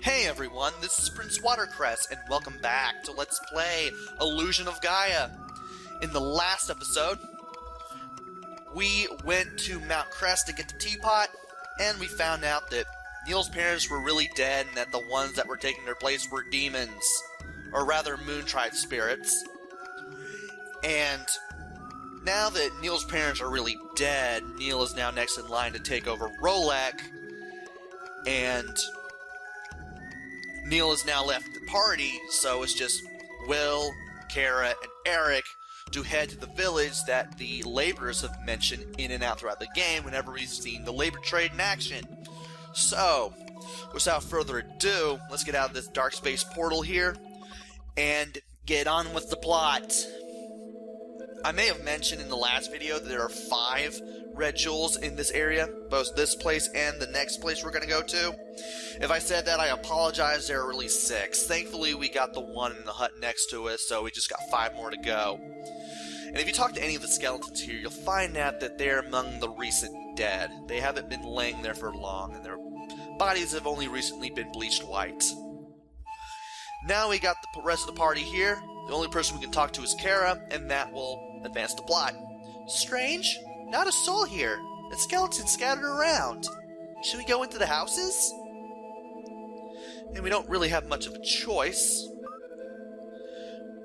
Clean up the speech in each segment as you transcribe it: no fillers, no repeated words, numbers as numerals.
Hey everyone, this is Prince Watercress, and welcome back to Let's Play Illusion of Gaia. In the last episode, we went to Mount Crest to get the teapot, and we found out that Neil's parents were really dead, and that the ones that were taking their place were demons. Or rather, Moontribe spirits. And now that Neil's parents are really dead, Neil is now next in line to take over Rolek, and Neil has now left the party, so it's just Will, Kara, and Eric to head to the village that the laborers have mentioned in and out throughout the game whenever we've seen the labor trade in action. So, without further ado, let's get out of this dark space portal here and get on with the plot. I may have mentioned in the last video that there are 5 red jewels in this area, both this place and the next place we're going to go to. If I said that, I apologize, there are really 6. Thankfully, we got the one in the hut next to us, so we just got 5 more to go. And if you talk to any of the skeletons here, you'll find out that they're among the recent dead. They haven't been laying there for long, and their bodies have only recently been bleached white. Now we got the rest of the party here. The only person we can talk to is Kara, and that will advance the plot. Strange? Not a soul here. The skeletons scattered around. Should we go into the houses? And we don't really have much of a choice.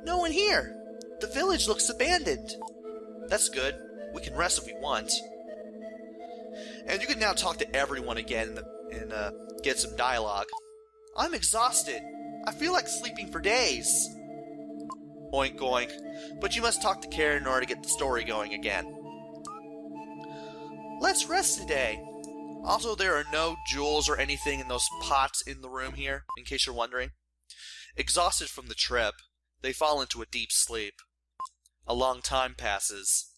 No one here. The village looks abandoned. That's good. We can rest if we want. And you can now talk to everyone again and get some dialogue. I'm exhausted. I feel like sleeping for days. Oink oink. But you must talk to Karen in order to get the story going again. Let's rest today. Also, there are no jewels or anything in those pots in the room here, in case you're wondering. Exhausted from the trip, they fall into a deep sleep. A long time passes.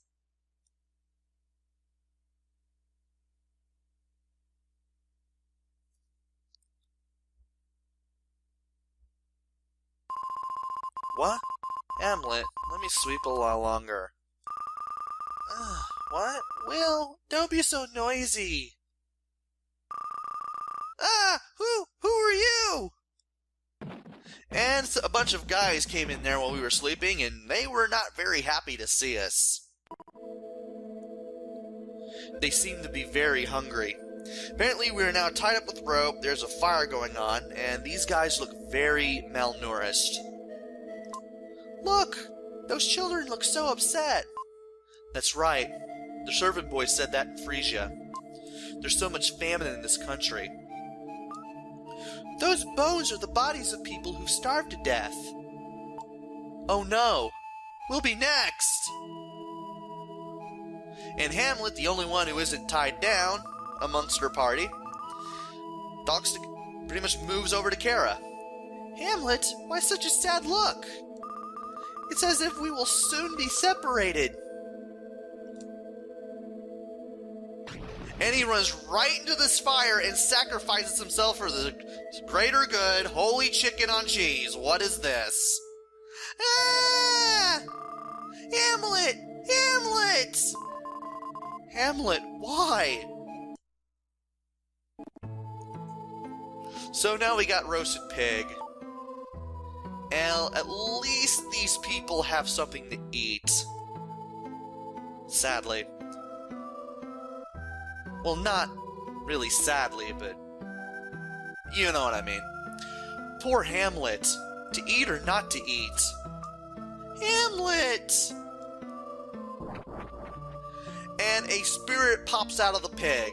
What? Hamlet, let me sleep a lot longer. What? Will, don't be so noisy. Who are you? And a bunch of guys came in there while we were sleeping, and they were not very happy to see us. They seemed to be very hungry. Apparently we are now tied up with rope, there's a fire going on, and these guys look very malnourished. Look! Those children look so upset. That's right. The servant boy said that in Frisia. There's so much famine in this country. Those bones are the bodies of people who starved to death. Oh no! We'll be next! And Hamlet, the only one who isn't tied down amongst her party, pretty much moves over to Kara. Hamlet, why such a sad look? It's as if we will soon be separated. And he runs right into this fire and sacrifices himself for the greater good. Holy chicken on cheese. What is this? Ah! Hamlet! Hamlet! Hamlet, why? So now we got roasted pig. And at least these people have something to eat. Sadly. Well, not really sadly, but you know what I mean. Poor Hamlet. To eat or not to eat? Hamlet! And a spirit pops out of the pig.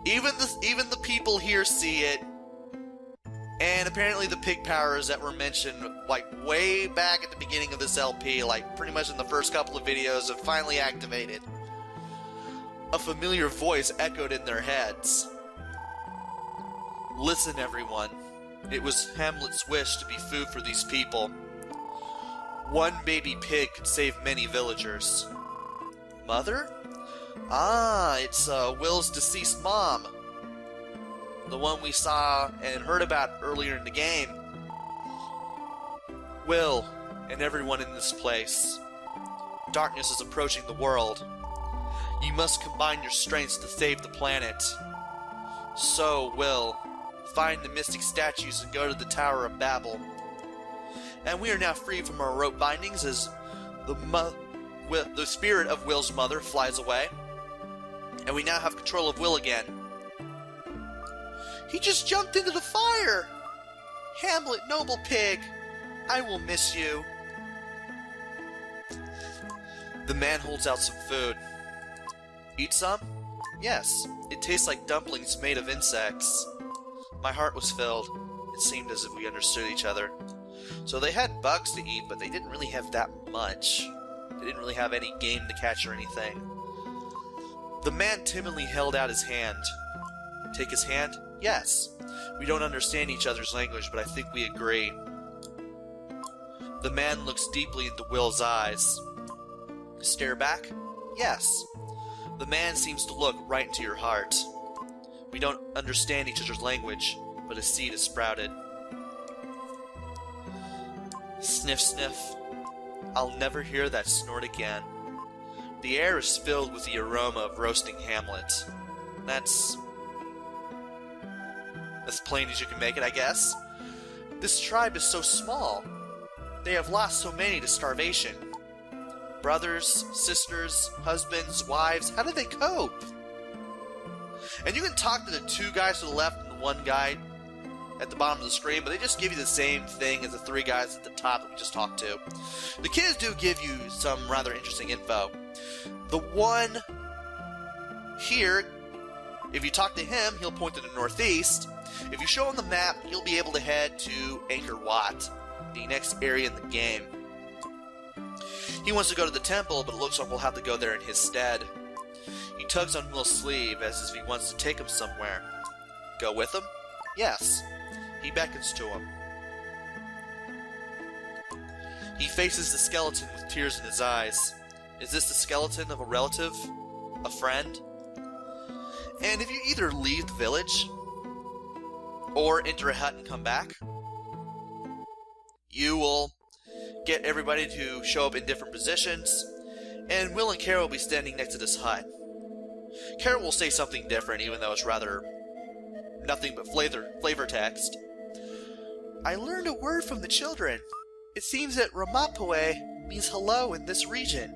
Even the people here see it. And apparently the pig powers that were mentioned like way back at the beginning of this LP, like pretty much in the first couple of videos, have finally activated. A familiar voice echoed in their heads. Listen, everyone. It was Hamlet's wish to be food for these people. One baby pig could save many villagers. Mother? Ah, it's Will's deceased mom. The one we saw and heard about earlier in the game. Will, and everyone in this place. Darkness is approaching the world. You must combine your strengths to save the planet. So, Will, find the mystic statues and go to the Tower of Babel. And we are now free from our rope bindings as the spirit of Will's mother flies away. And we now have control of Will again. He just jumped into the fire! Hamlet, noble pig, I will miss you. The man holds out some food. Eat some? Yes, it tastes like dumplings made of insects. My heart was filled. It seemed as if we understood each other. So they had bugs to eat, but they didn't really have that much. They didn't really have any game to catch or anything. The man timidly held out his hand. Take his hand? Yes. We don't understand each other's language, but I think we agree. The man looks deeply into Will's eyes. Stare back? Yes. The man seems to look right into your heart. We don't understand each other's language, but a seed has sprouted. Sniff, sniff. I'll never hear that snort again. The air is filled with the aroma of roasting Hamlet. That's as plain as you can make it, I guess. This tribe is so small. They have lost so many to starvation. Brothers, sisters, husbands, wives, how do they cope? And you can talk to the two guys to the left and the one guy at the bottom of the screen, but they just give you the same thing as the three guys at the top that we just talked to. The kids do give you some rather interesting info. The one here, if you talk to him, he'll point to the northeast. If you show him the map, you'll be able to head to Angkor Wat, the next area in the game. He wants to go to the temple, but it looks like we'll have to go there in his stead. He tugs on Will's sleeve as if he wants to take him somewhere. Go with him? Yes. He beckons to him. He faces the skeleton with tears in his eyes. Is this the skeleton of a relative? A friend? And if you either leave the village or enter a hut and come back, you will get everybody to show up in different positions, and Will and Carol will be standing next to this hut. Carol will say something different, even though it's rather nothing but flavor text. I learned a word from the children. It seems that Ramapoe means hello in this region.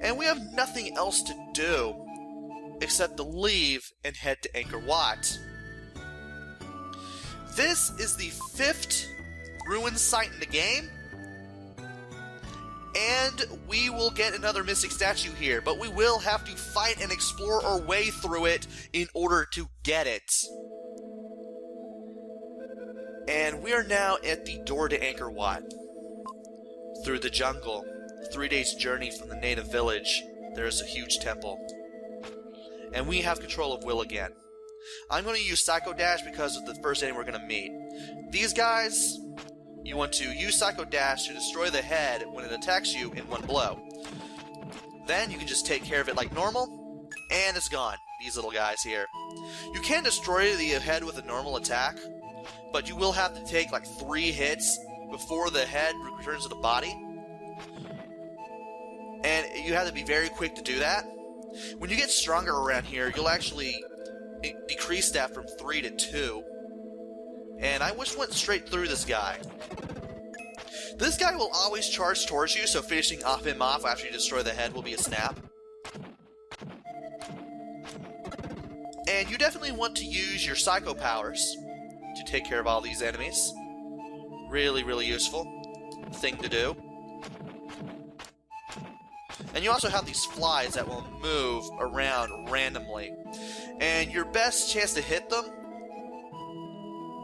And we have nothing else to do except to leave and head to Angkor Wat. This is the 5th ruin site in the game, and we will get another mystic statue here, but we will have to fight and explore our way through it in order to get it. And we are now at the door to Angkor Wat. Through the jungle, 3 days' journey from the native village, there is a huge temple. And we have control of Will again. I'm going to use Psycho Dash because of the first enemy we're going to meet. These guys, you want to use Psycho Dash to destroy the head when it attacks you in one blow. Then you can just take care of it like normal, and it's gone. These little guys here. You can destroy the head with a normal attack, but you will have to take like 3 hits before the head returns to the body. And you have to be very quick to do that. When you get stronger around here, you'll actually decrease that from 3 to 2. And I just went straight through this guy. This guy will always charge towards you, so finishing him off after you destroy the head will be a snap. And you definitely want to use your Psycho powers to take care of all these enemies. Really, really useful thing to do. And you also have these flies that will move around randomly. And your best chance to hit them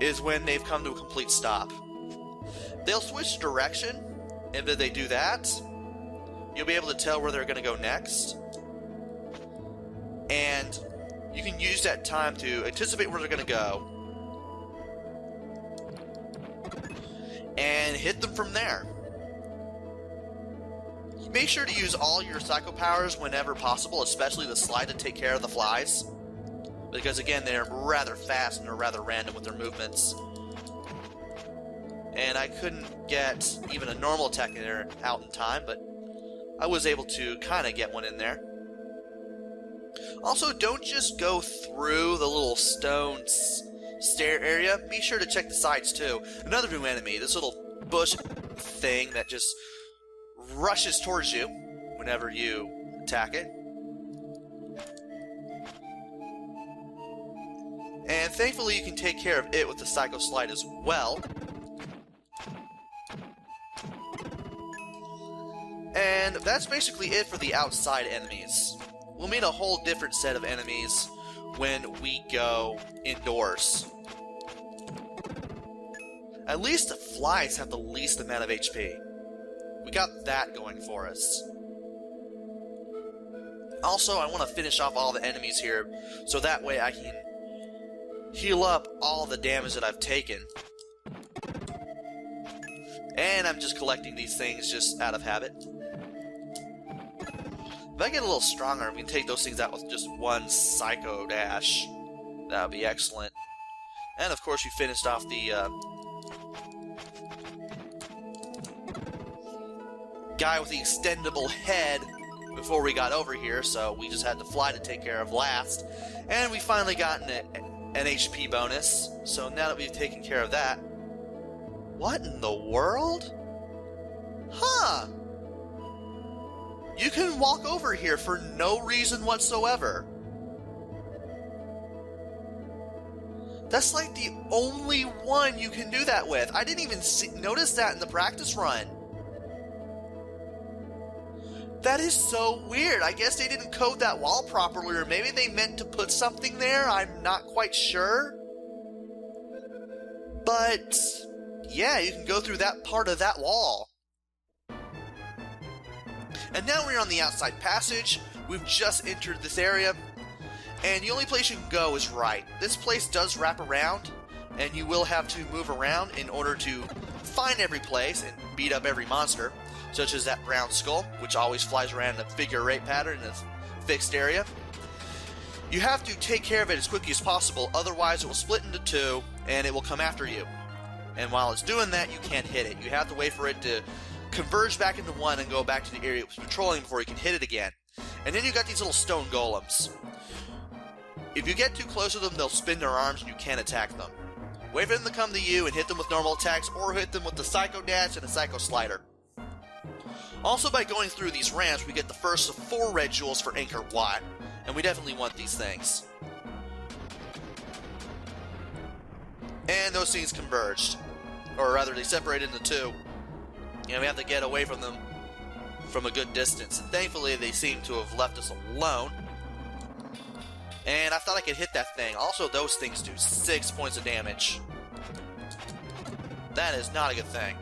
is when they've come to a complete stop. They'll switch direction, and if they do that, you'll be able to tell where they're going to go next. And you can use that time to anticipate where they're going to go and hit them from there. Make sure to use all your Psycho powers whenever possible, especially the slide to take care of the flies. Because again, they're rather fast and they're rather random with their movements. And I couldn't get even a normal attack in there out in time, but I was able to kind of get one in there. Also, don't just go through the little stone stair area. Be sure to check the sides too. Another new enemy, this little bush thing that just rushes towards you whenever you attack it. And thankfully you can take care of it with the Psycho Slide as well. And that's basically it for the outside enemies. We'll meet a whole different set of enemies when we go indoors. At least the flies have the least amount of HP. We got that going for us. Also, I want to finish off all the enemies here, so that way I can heal up all the damage that I've taken. And I'm just collecting these things just out of habit. If I get a little stronger, we can take those things out with just one Psycho Dash. That would be excellent. And of course, we finished off the guy with the extendable head before we got over here, so we just had to fly to take care of last. And we finally got an HP bonus, so now that we've taken care of that... What in the world? Huh! You can walk over here for no reason whatsoever. That's like the only one you can do that with. I didn't even notice that in the practice run. That is so weird. I guess they didn't code that wall properly, or maybe they meant to put something there. I'm not quite sure. But yeah, you can go through that part of that wall. And now we're on the outside passage. We've just entered this area, and the only place you can go is right. This place does wrap around, and you will have to move around in order to find every place and beat up every monster, such as that brown skull, which always flies around in a figure-8 pattern in a fixed area. You have to take care of it as quickly as possible, otherwise it will split into two, and it will come after you. And while it's doing that, you can't hit it. You have to wait for it to converge back into one and go back to the area it was patrolling before you can hit it again. And then you got these little stone golems. If you get too close to them, they'll spin their arms and you can't attack them. Wait for them to come to you and hit them with normal attacks, or hit them with the Psycho Dash and a Psycho Slider. Also, by going through these ramps, we get the first of 4 red jewels for Angkor Wat, and we definitely want these things. And those things converged. Or rather, they separated into 2. And we have to get away from them from a good distance. And thankfully, they seem to have left us alone. And I thought I could hit that thing. Also, those things do 6 points of damage. That is not a good thing.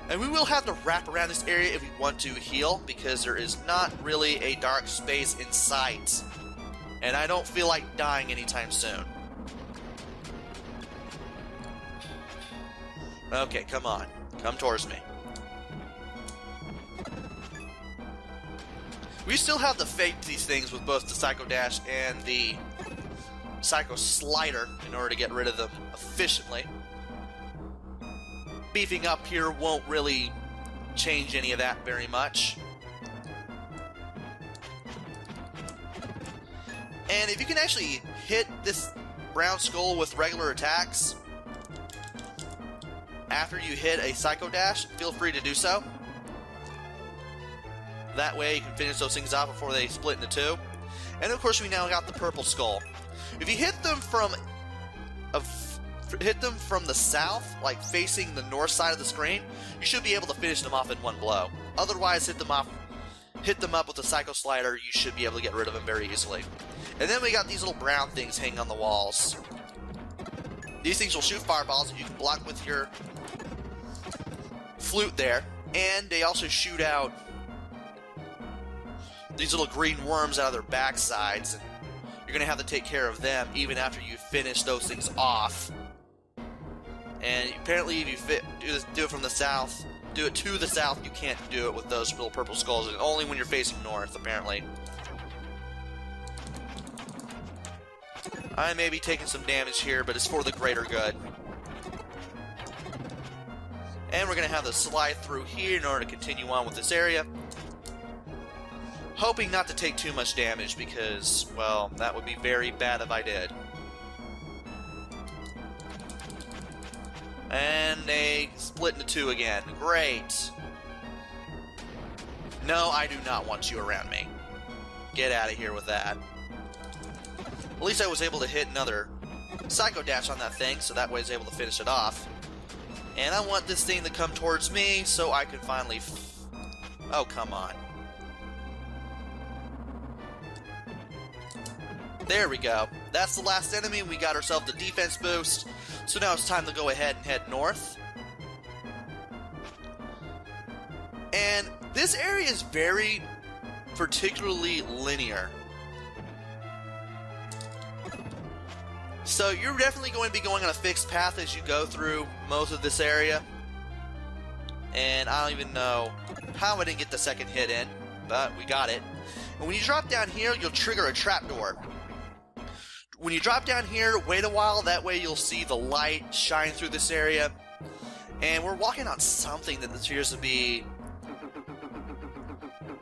And we will have to wrap around this area if we want to heal, because there is not really a dark space in sight. And I don't feel like dying anytime soon. Okay, come on. Come towards me. We still have to fake these things with both the Psycho Dash and the Psycho Slider in order to get rid of them efficiently. Beefing up here won't really change any of that very much. And if you can actually hit this brown skull with regular attacks after you hit a Psycho Dash, feel free to do so. That way you can finish those things off before they split into 2. And of course we now got the purple skull. If you hit them from the south, like facing the north side of the screen, you should be able to finish them off in one blow. Otherwise, hit them up with the Psycho Slider, you should be able to get rid of them very easily. And then we got these little brown things hanging on the walls. These things will shoot fireballs that you can block with your flute there. And they also shoot out these little green worms out of their backsides. And you're going to have to take care of them even after you finish those things off. And apparently if you do it from the south, do it to the south, you can't do it with those little purple skulls. And only when you're facing north, apparently. I may be taking some damage here, but it's for the greater good. And we're going to have to slide through here in order to continue on with this area. Hoping not to take too much damage because, well, that would be very bad if I did. And they split into two again. Great. No, I do not want you around me. Get out of here with that. At least I was able to hit another Psycho Dash on that thing, so that way I was able to finish it off. And I want this thing to come towards me so I can finally... Oh, come on. There we go. That's the last enemy. We got ourselves the defense boost. So now it's time to go ahead and head north. And this area is very particularly linear. So you're definitely going to be going on a fixed path as you go through most of this area. And I don't even know how I didn't get the second hit in, but we got it. And when you drop down here, you'll trigger a trapdoor. When you drop down here, wait a while, that way you'll see the light shine through this area. And we're walking on something that appears to be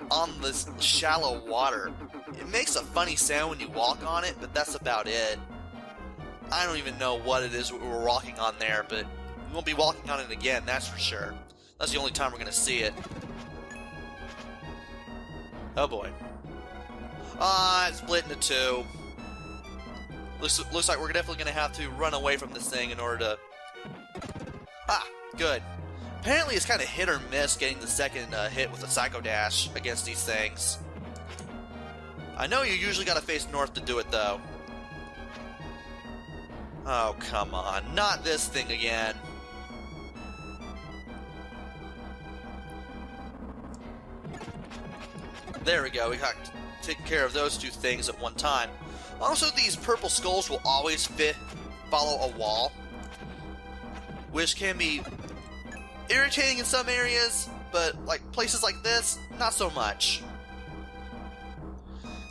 on this shallow water. It makes a funny sound when you walk on it, but that's about it. I don't even know what it is we're walking on there, but we won't be walking on it again, that's for sure. That's the only time we're going to see it. Oh boy. It's split into two. Looks like we're definitely going to have to run away from this thing in order to... Ah, good. Apparently it's kind of hit or miss getting the second hit with a Psycho Dash against these things. I know you usually got to face north to do it, though. Oh, come on. Not this thing again. There we go. We got to take care of those two things at one time. Also, these purple skulls will always follow a wall, which can be irritating in some areas, but like places like this, not so much.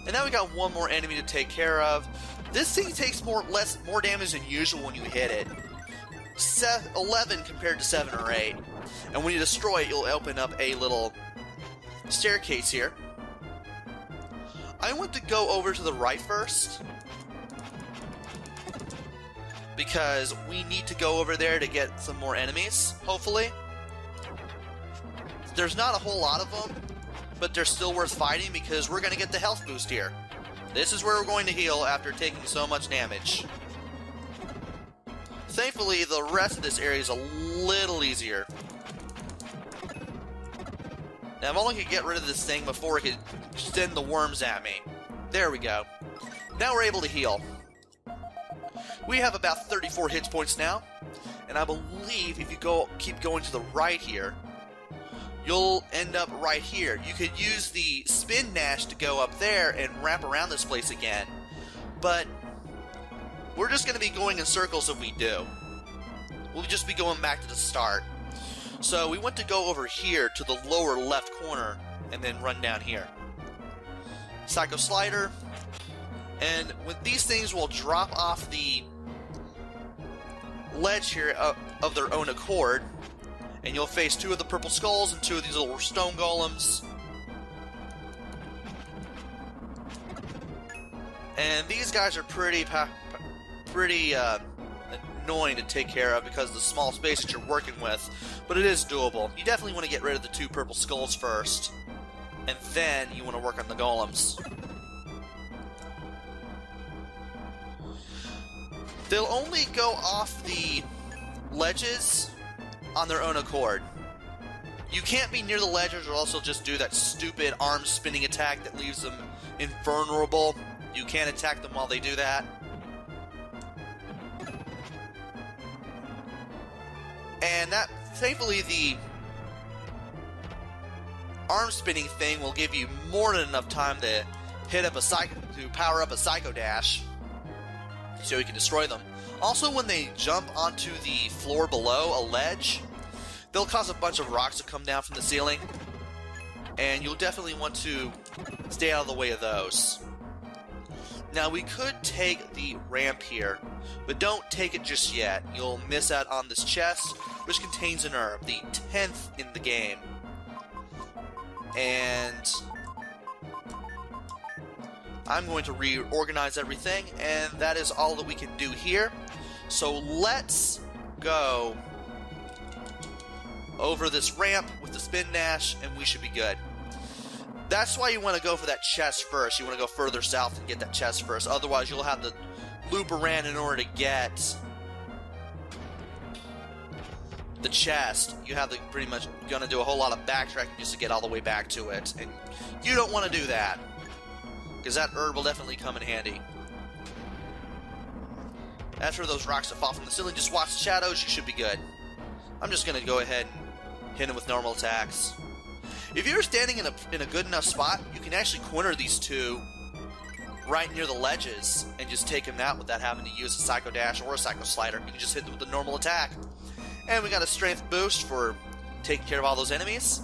And now we got one more enemy to take care of. This thing takes more damage than usual when you hit it. 11 compared to 7 or 8. And when you destroy it, you'll open up a little staircase here. I want to go over to the right first, because we need to go over there to get some more enemies, hopefully. There's not a whole lot of them, but they're still worth fighting because we're going to get the health boost here. This is where we're going to heal after taking so much damage. Thankfully, the rest of this area is a little easier. Now, if only I could get rid of this thing before it could send the worms at me. There we go. Now we're able to heal. We have about 34 hit points now, and I believe if you keep going to the right here, you'll end up right here. You could use the spin dash to go up there and wrap around this place again, but we're just going to be going in circles if we do. We'll just be going back to the start. So we want to go over here to the lower left corner and then run down here. Psycho Slider, and with these things will drop off the ledge here of their own accord, and you'll face 2 of the purple skulls and 2 of these little stone golems. And these guys are pretty annoying to take care of because of the small space that you're working with, but it is doable. You definitely want to get rid of the 2 purple skulls first, and then you want to work on the golems. They'll only go off the ledges on their own accord. You can't be near the ledges or also just do that stupid arm spinning attack that leaves them invulnerable. You can't attack them while they do that. And that, thankfully, the arm spinning thing will give you more than enough time to power up a Psycho Dash, so you can destroy them. Also, when they jump onto the floor below a ledge, they'll cause a bunch of rocks to come down from the ceiling, and you'll definitely want to stay out of the way of those. Now, we could take the ramp here, but don't take it just yet. You'll miss out on this chest, which contains an herb, the 10th in the game. And I'm going to reorganize everything, and that is all that we can do here. So let's go over this ramp with the spin dash, and we should be good. That's why you want to go for that chest first. You want to go further south and get that chest first. Otherwise, you'll have to loop around in order to get the chest. You have to pretty much gonna do a whole lot of backtracking just to get all the way back to it, and you don't want to do that because that herb will definitely come in handy. As for those rocks that fall from the ceiling, just watch the shadows. You should be good. I'm just gonna go ahead and hit them with normal attacks. If you're standing in a good enough spot, you can actually corner these two right near the ledges and just take them out without having to use a Psycho Dash or a Psycho Slider. You can just hit them with a normal attack. And we got a strength boost for taking care of all those enemies.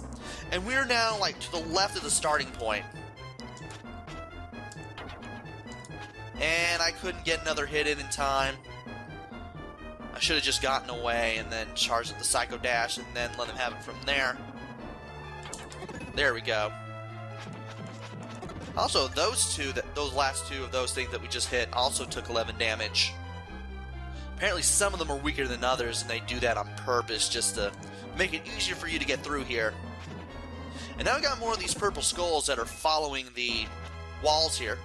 And we're now like to the left of the starting point. And I couldn't get another hit in time. I should have just gotten away and then charged at the Psycho Dash and then let him have it from there. There we go. Also, those last two of those things that we just hit also took 11 damage. Apparently some of them are weaker than others, and they do that on purpose just to make it easier for you to get through here. And now we got more of these purple skulls that are following the walls here.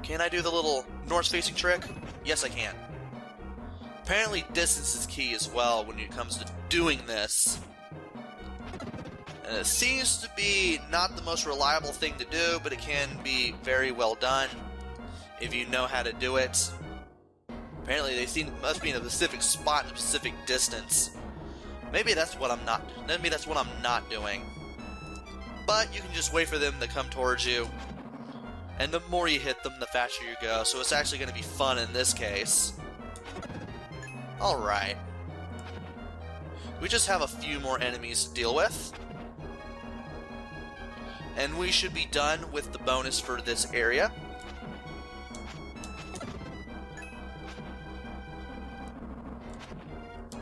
Can I do the little north-facing trick? Yes, I can. Apparently distance is key as well when it comes to doing this. And it seems to be not the most reliable thing to do, but it can be very well done if you know how to do it. Apparently they must be in a specific spot in a specific distance. Maybe that's what I'm not doing. But you can just wait for them to come towards you. And the more you hit them, the faster you go. So it's actually going to be fun in this case. Alright. We just have a few more enemies to deal with. And we should be done with the bonus for this area.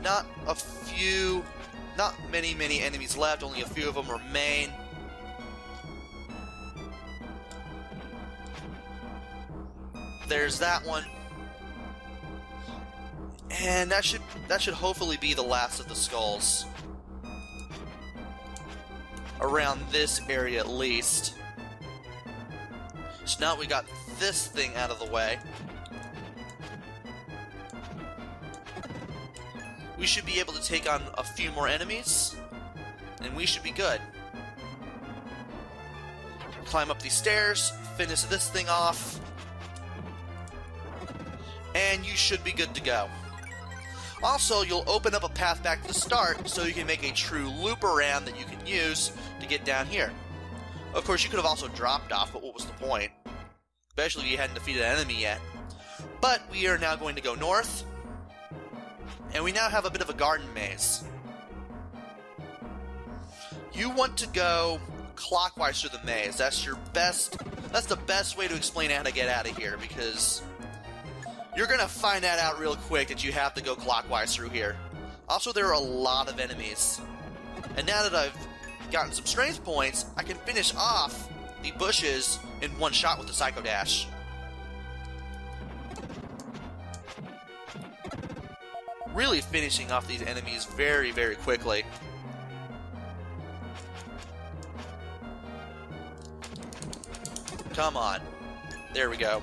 Not many enemies left, only a few of them remain. There's that one. And that should hopefully be the last of the skulls. Around this area at least. So now we got this thing out of the way. We should be able to take on a few more enemies, and we should be good. Climb up these stairs, finish this thing off, and you should be good to go. Also, you'll open up a path back to the start, so you can make a true loop around that you can use to get down here. Of course, you could have also dropped off, but what was the point? Especially if you hadn't defeated an enemy yet. But we are now going to go north, and we now have a bit of a garden maze. You want to go clockwise through the maze. That's the best way to explain how to get out of here, because you're going to find that out real quick that you have to go clockwise through here. Also, there are a lot of enemies. And now that I've gotten some strength points, I can finish off the bushes in one shot with the Psycho Dash. Really finishing off these enemies very, very quickly. Come on. There we go.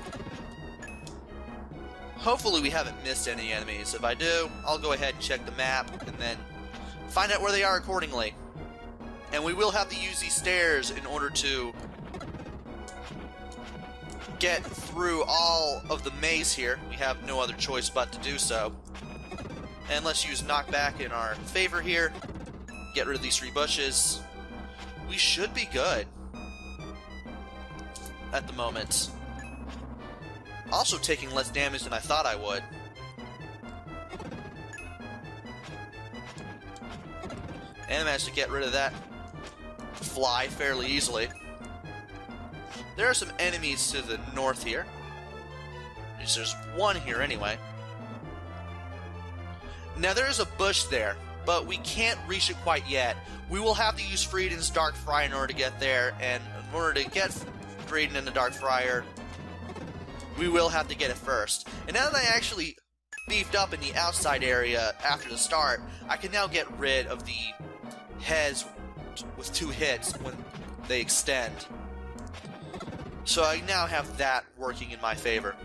Hopefully we haven't missed any enemies. If I do, I'll go ahead and check the map and then find out where they are accordingly. And we will have to use these stairs in order to get through all of the maze here. We have no other choice but to do so. And let's use knockback in our favor here. Get rid of these 3 bushes. We should be good at the moment. Also taking less damage than I thought I would. And I managed to get rid of that fly fairly easily. There are some enemies to the north here. There's one here anyway. Now there is a bush there, but we can't reach it quite yet. We will have to use Frieden's Dark Fry in order to get there, and in order to get upgrading in the Dark Friar, we will have to get it first. And now that I actually beefed up in the outside area after the start, I can now get rid of the heads with 2 hits when they extend. So I now have that working in my favor.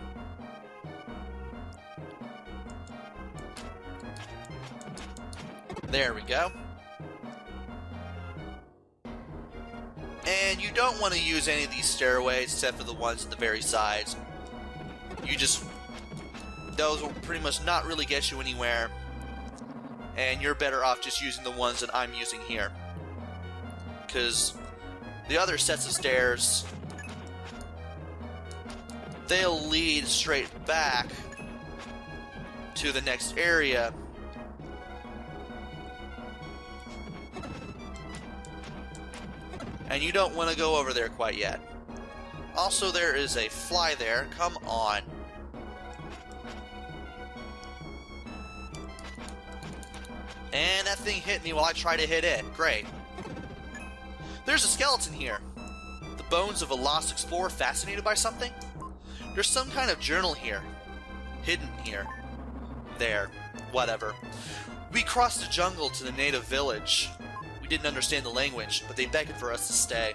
There we go. And you don't want to use any of these stairways except for the ones at the very sides. Those will pretty much not really get you anywhere. And you're better off just using the ones that I'm using here. Because the other sets of stairs, they'll lead straight back to the next area. And you don't want to go over there quite yet. Also, there is a fly there. Come on. And that thing hit me while I tried to hit it. Great. There's a skeleton here. The bones of a lost explorer fascinated by something? There's some kind of journal here. Hidden here. There. Whatever. We crossed the jungle to the native village. We didn't understand the language, but they beckoned for us to stay.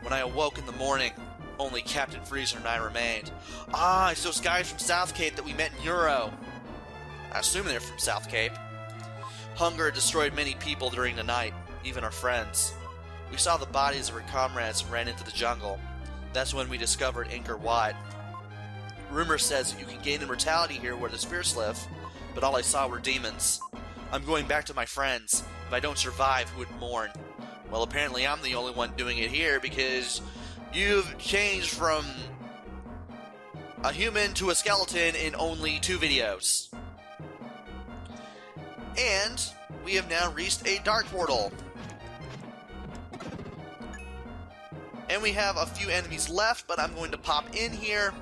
When I awoke in the morning, only Captain Freezer and I remained. Ah, it's those guys from South Cape that we met in Euro. I assume they're from South Cape. Hunger destroyed many people during the night, even our friends. We saw the bodies of our comrades and ran into the jungle. That's when we discovered Angkor Wat. Rumor says that you can gain immortality here where the spirits live, but all I saw were demons. I'm going back to my friends. If I don't survive, who would mourn? Well, apparently I'm the only one doing it here because you've changed from a human to a skeleton in only 2 videos. And we have now reached a dark portal. And we have a few enemies left, but I'm going to pop in here.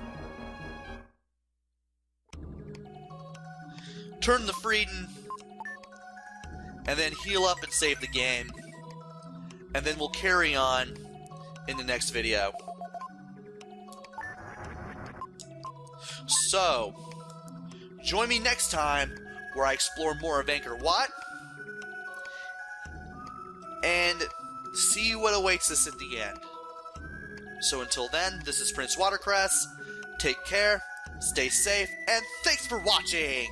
Turn the Frieden. And then heal up and save the game. And then we'll carry on in the next video. So, join me next time where I explore more of Angkor Wat and see what awaits us at the end. So until then, this is Prince Watercress. Take care, stay safe, and thanks for watching!